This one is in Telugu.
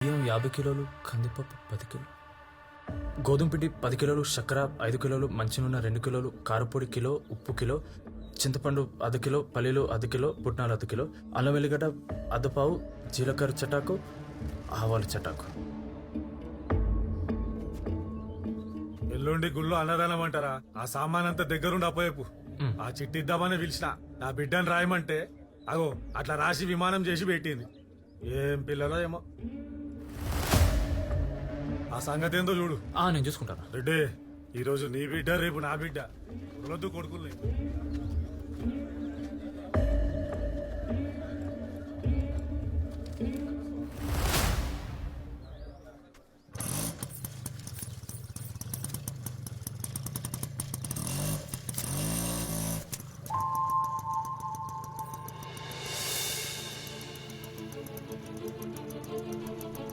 బియ్యం 50 కిలోలు, కందిపప్పు 10 కిలోలు, గోధుమ పిండి 10 కిలోలు, చక్కెర 5 కిలోలు, మంచినూనె 2 కిలోలు, కారపొడి కిలో, ఉప్పు కిలో, చింతపండు 1/2 కిలో, పల్లీలు 1/2 కిలో, పుట్నాలు 1/2 కిలో, అల్లం వెల్లిగడ్డ 1/2 పావు, జీలకర్ర చటాకు, ఆవాల చటాకు. ఎల్లుండి గుళ్ళు అన్నదానం అంటారా? ఆ సామాన్ అంతా దగ్గరుండి అపోయేపు. ఆ చిట్టి ఇద్దామని పిలిచిన నా బిడ్డని రాయమంటే అగో అట్లా రాసి విమానం చేసి పెట్టింది. ఏం పిల్లలో ఏమో. ఆ సంగతి ఏందో చూడు. నేను చూసుకుంటాను. రెడ్డి, ఈరోజు నీ బిడ్డ, రేపు నా బిడ్డ. వదలొద్దు కొడుకుల్ని.